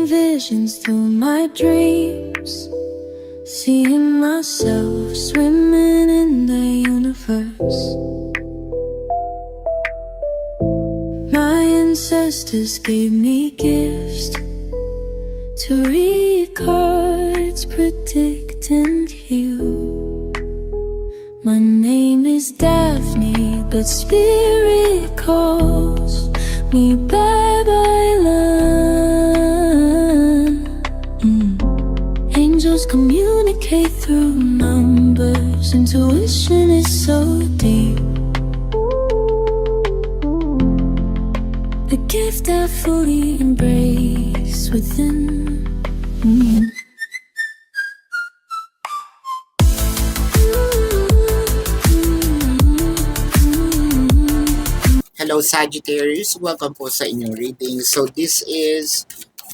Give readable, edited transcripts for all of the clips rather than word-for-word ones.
visions through my dreams, seeing myself swimming in the universe. My ancestors gave me gifts to read cards, predict and heal. My name is Daphne, but spirit calls me Babylon. Angels communicate through numbers. Intuition is so deep. The gift I fully embrace within. Hello Sagittarius, welcome po sa inyong reading. So this is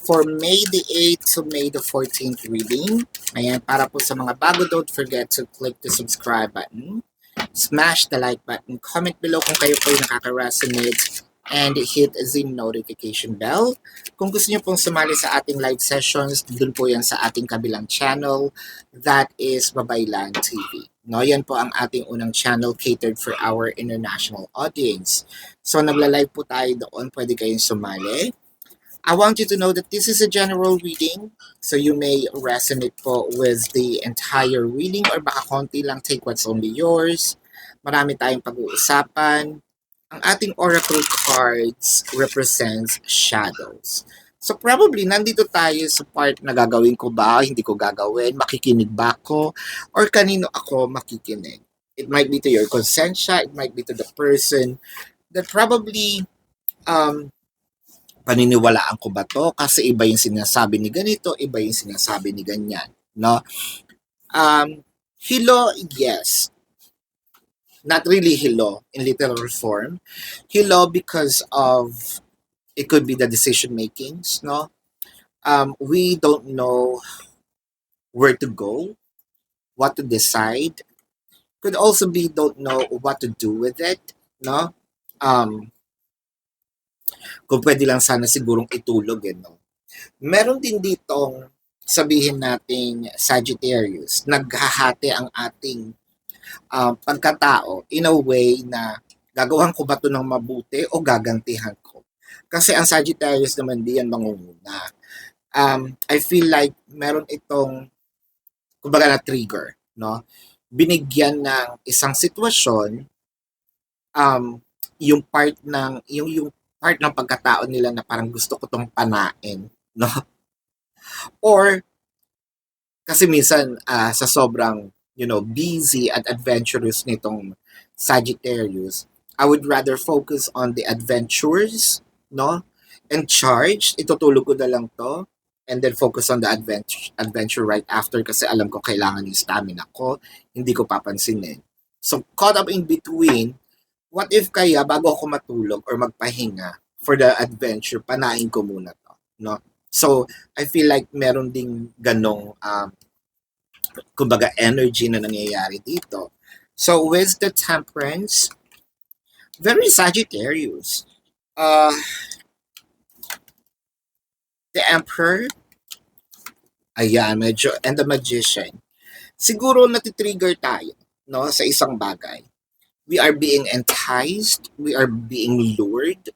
for May the 8th to May the 14th reading. Ayan, para po sa mga bago, don't forget to click the subscribe button, smash the like button, comment below kung kayo po yung nakaka-resonate, and hit the notification bell. Kung gusto niyo pong sumali sa ating live sessions, dun po yan sa ating kabilang channel, that is Babaylan TV. No, yan po ang ating unang channel catered for our international audience. So nagla-live po tayo doon, pwede kayong sumali. I want you to know that this is a general reading, so you may resonate po with the entire reading or baka konti lang, take what's only yours. Marami tayong pag-uusapan. Ang ating oracle cards represents shadows. So probably nandito tayo sa part na gagawin ko ba, hindi ko gagawin, makikinig ba ako, or kanino ako makikinig. It might be to your konsensya, it might be to the person that probably paniniwalaan ko ba to kasi iba yung sinasabi ni ganito, iba yung sinasabi ni ganyan. No? Hilo, yes. Not really hilo in literal form. Hilo because of, it could be the decision makings, no? We don't know where to go, what to decide. Could also be don't know what to do with it, no? Kung pwede lang sana sigurong itulog, no? Meron din ditong sabihin nating Sagittarius, naghahati ang ating pagkatao in a way na gagawan ko ba ito ng mabuti o gagantihan ko. Kasi ang Sagittarius naman di yan mangunguna. I feel like meron itong kumbaga na trigger, no? Binigyan ng isang sitwasyon yung part ng pagkatao nila na parang gusto ko tong panain, no? Or kasi minsan sa sobrang busy at adventurous nitong Sagittarius, I would rather focus on the adventures, no? And charge, itutulog ko na lang to, and then focus on the adventure right after kasi alam ko kailangan yung stamina ko, hindi ko papansinin. So, caught up in between, what if kaya bago ako matulog or magpahinga for the adventure, panain ko muna to, no? So, I feel like meron ding ganong kumbaga energy na nangyayari dito. So with the Temperance, very Sagittarius. The Emperor, ayan, medyo, and the Magician. Siguro natitrigger tayo, no, sa isang bagay. We are being enticed, we are being lured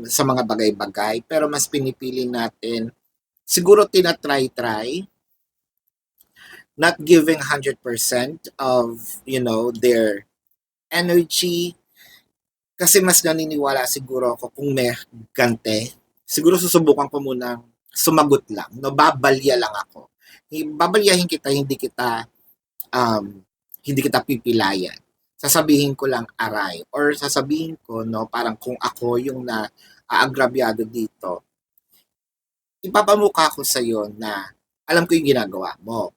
sa mga bagay-bagay, pero mas pinipili natin, siguro tinatry-try, not giving 100% of, their energy. Kasi mas naniniwala siguro ako kung may gante, siguro susubukan ko muna sumagot lang, no, babalya lang ako. Babalyahin kita, hindi kita pipilayan. Sasabihin ko lang aray, or sasabihin ko, no, parang kung ako yung aagrabyado dito, ipapamukha ko sa iyo na alam ko yung ginagawa mo.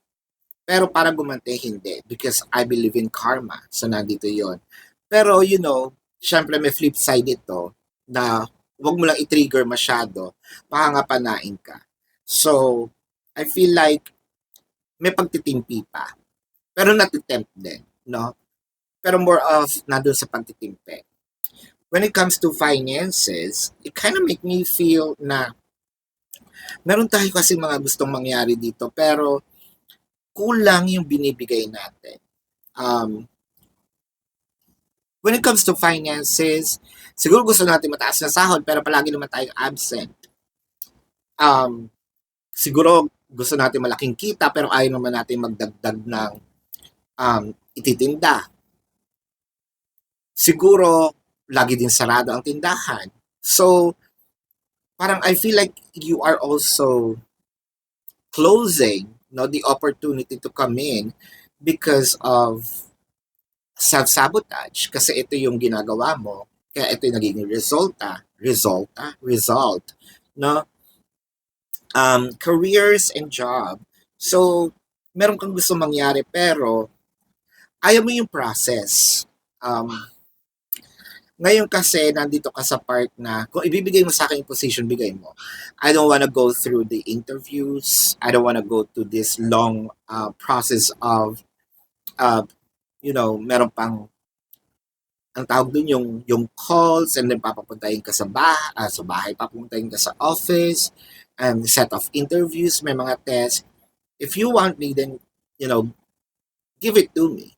Pero para gumante, hindi. Because I believe in karma. So, nandito yon. Pero, syempre may flip side ito na huwag mo lang i-trigger masyado, makangapanain ka. So, I feel like may pagtitimpi pa. Pero natitempt din, no? Pero more of nandun sa pagtitimpi. When it comes to finances, it kind of make me feel na Meron tayo kasi mga gustong mangyari dito pero kulang yung binibigay natin. When it comes to finances, siguro gusto natin mataas na sahod pero palagi naman tayong absent. Um, Siguro gusto natin malaking kita pero ayaw naman natin magdagdag ng ititinda. Siguro lagi din sarado ang tindahan. So, parang I feel like you are also closing the opportunity to come in because of self-sabotage. Kasi ito yung ginagawa mo. Kaya ito yung nagiging result. No? Careers and job. So, meron kang gusto mangyari pero ayaw mo yung process. Ngayon kasi, nandito ka sa part na, kung ibibigay mo sa akin yung position, bigay mo. I don't wanna go through the interviews. I don't wanna go to this long process of, meron pang, ang tawag dun yung calls and then papapuntahin ka sa bahay, papapuntahin ka sa office, and set of interviews, may mga tests. If you want me, then, give it to me.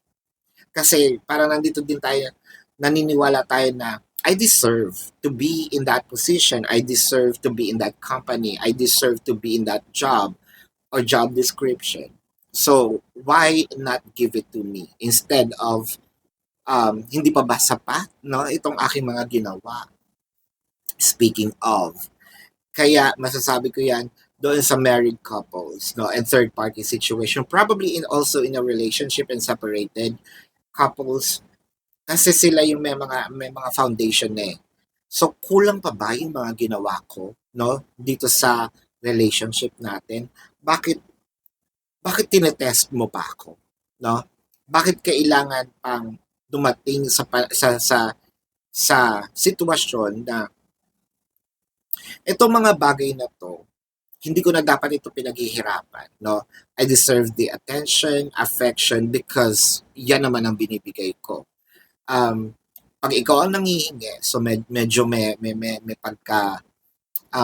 Kasi parang nandito din tayo, naniniwala tayo na I deserve to be in that position. I deserve to be in that company. I deserve to be in that job or job description. So, why not give it to me instead of hindi pa ba sapat, no? Itong aking mga ginawa. Speaking of, kaya masasabi ko yan doon sa married couples, no? And third party situation. Probably also in a relationship and separated couples kasi sila yung may mga foundation na eh. So kulang pa ba yung mga ginawa ko, no? Dito sa relationship natin? Bakit tinetest mo pa ako, no? Bakit kailangan pang dumating sa sitwasyon na itong mga bagay na to, hindi ko na dapat ito pinaghihirapan, no? I deserve the attention, affection because yan naman ang binibigay ko. Pag ikaw ang nangihingi, so medyo may pagka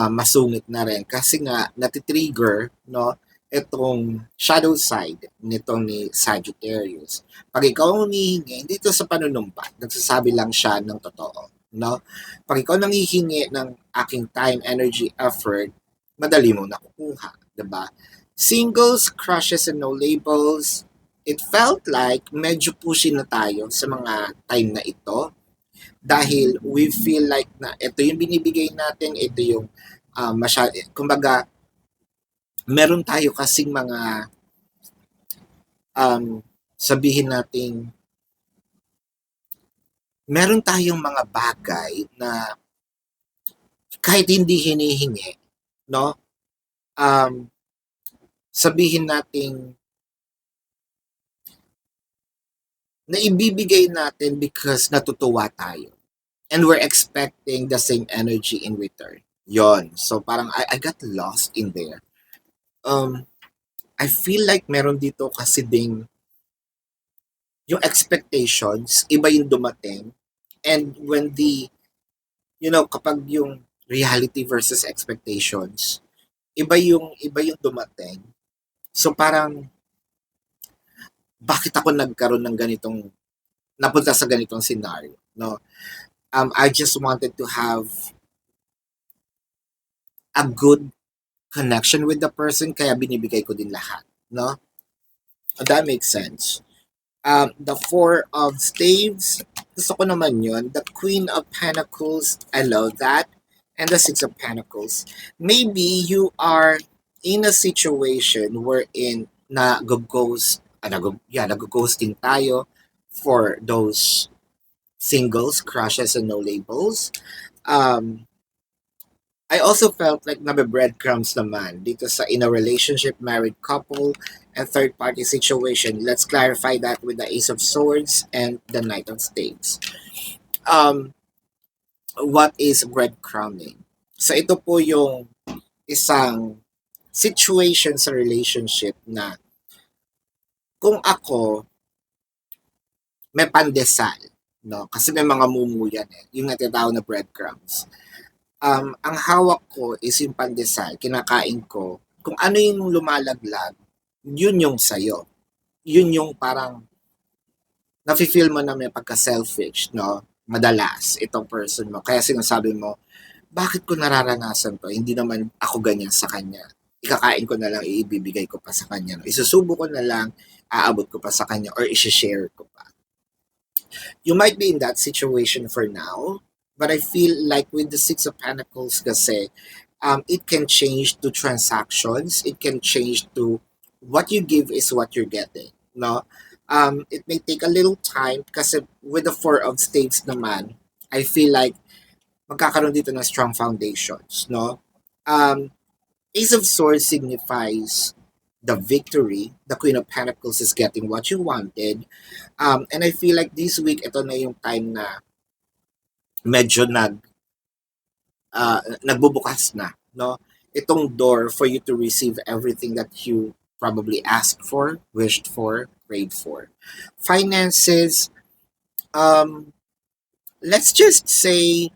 masungit na rin kasi nga natitrigger, no, itong shadow side nitong ni Sagittarius. Pag ikaw ang humihingi, hindi ito sa panunumpa, nagsasabi lang siya ng totoo, no? Pag ikaw nangihingi ng aking time, energy, effort, madali mo nakukuha, 'di ba? Singles, crushes, and no labels, it felt like medyo pushy na tayo sa mga time na ito dahil we feel like na ito yung binibigay natin, ito yung kumbaga, meron tayo kasing mga sabihin nating meron tayong mga bagay na kahit hindi hinihingi, no? Sabihin nating na ibibigay natin because natutuwa tayo. And we're expecting the same energy in return. Yon. So parang I got lost in there. I feel like meron dito kasi ding yung expectations, iba yung dumating. And when kapag yung reality versus expectations, iba yung dumating. So parang bakit ako nagkaroon ng napunta sa ganitong scenario, no? I just wanted to have a good connection with the person kaya binibigay ko din lahat, no? That makes sense. The Four of Staves, gusto ko naman yun. The Queen of Pentacles, I love that. And the Six of Pentacles. Maybe you are in a situation wherein nag-ghosting tayo for those singles, crushes, and no labels. I also felt like breadcrumbs naman dito sa in a relationship, married couple, and third party situation. Let's clarify that with the Ace of Swords and the Knight of Spades. What is breadcrumbing? So ito po yung isang situation sa relationship na kung ako may pandesal, no? Kasi may mga mumu yan eh. Yung natatawag na breadcrumbs. Ang hawak ko is yung pandesal, kinakain ko. Kung ano yung lumalaglag, yun yung sayo. Yun yung parang nafe-feel mo na may pagka-selfish, no? Madalas, itong person mo. Kaya sinasabi mo, bakit ko nararanasan to? Hindi naman ako ganyan sa kanya. Ikakain ko na lang, iibibigay ko pa sa kanya. No? Isusubo ko na lang, aabot ko pa sa kanya or isi-share ko pa. You might be in that situation for now, but I feel like with the Six of Pentacles kasi, it can change to transactions. It can change to what you give is what you're getting. No? It may take a little time kasi with the Four of States naman, I feel like magkakaroon dito ng strong foundations. No? Ace of Swords signifies the victory. The Queen of Pentacles is getting what you wanted. And I feel like this week, ito na yung time na medyo nagbubukas na, no? Itong door for you to receive everything that you probably asked for, wished for, prayed for. Finances, let's just say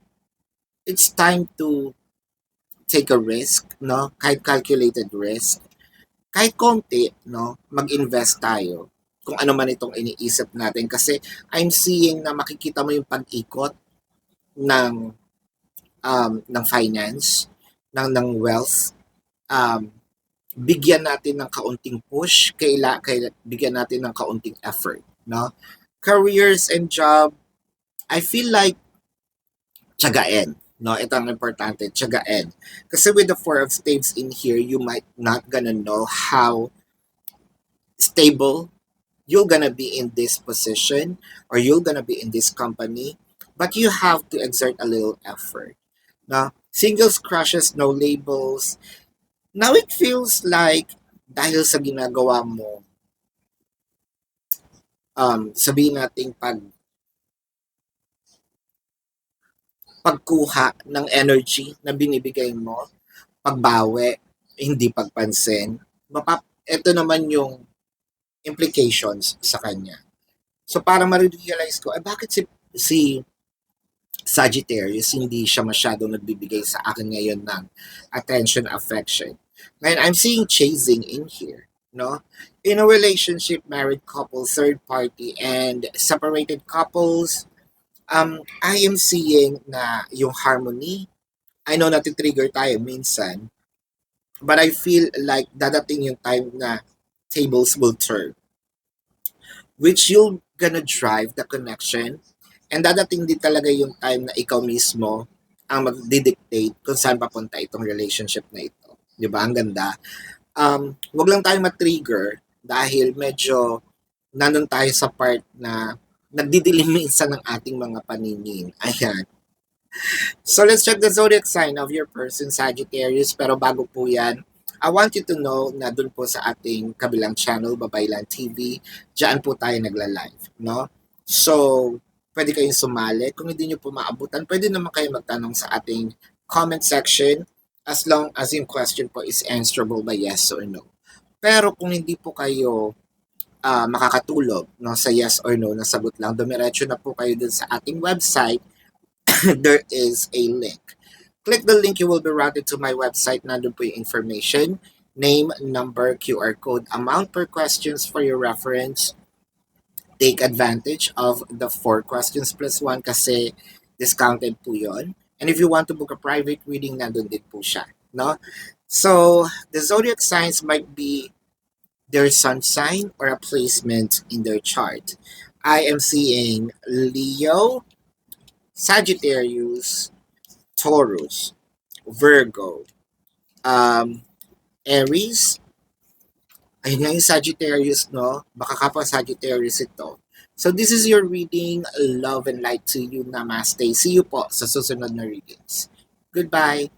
it's time to take a risk, no? Kahit calculated risk, kahit konti, no? Mag-invest tayo kung ano man itong iniisip natin kasi I'm seeing na makikita mo yung pag-ikot ng finance, ng wealth. Bigyan natin ng kaunting push, bigyan natin ng kaunting effort, no? Careers and job, I feel like tiyagain, no? Ito ang importante, tiyagain. Kasi with the Four of Spades in here, you might not gonna know how stable you're gonna be in this position or you're gonna be in this company, but you have to exert a little effort. No? Singles, crushes, no labels. Now it feels like dahil sa ginagawa mo, sabihin natin pagkuha ng energy na binibigay mo, pagbawi, hindi pagpansin, ito naman yung implications sa kanya. So para ma-realize ko, bakit si Sagittarius hindi siya masyado nagbibigay sa akin ngayon ng attention, affection. Ngayon, I'm seeing chasing in here, no? In a relationship, married couple, third party, and separated couples, I am seeing na yung harmony, I know natitrigger tayo minsan, but I feel like dadating yung time na tables will turn, which you're gonna drive the connection, and dadating din talaga yung time na ikaw mismo ang magdidictate kung saan papunta itong relationship na ito. Di ba? Ang ganda. Wag lang tayo matrigger dahil medyo nandun tayo sa part na nagdidilim minsan ng ating mga paningin. Ayan. So let's check the zodiac sign of your person, Sagittarius. Pero bago po yan, I want you to know na dun po sa ating kabilang channel, Babaylan TV, dyan po tayo nagla-live, no? So, pwede kayong sumali. Kung hindi nyo po maabutan, pwede naman kayo magtanong sa ating comment section as long as yung question po is answerable by yes or no. Pero kung hindi po kayo makakatulog, no, sa yes or no, nasagot lang, dumiretso na po kayo dun sa ating website. There is a link. Click the link, you will be routed to my website. Nandun po yung information, name, number, QR code, amount per questions for your reference. Take advantage of the 4 questions plus 1 kasi discounted po yon. And if you want to book a private reading, nandun din po siya. No? So, the zodiac signs might be their sun sign or a placement in their chart. I am seeing Leo, Sagittarius, Taurus, Virgo, Aries. Ayun nga yung Sagittarius, no? Baka kapwa Sagittarius ito. So this is your reading. Love and light to you. Namaste. See you po sa susunod na readings. Goodbye.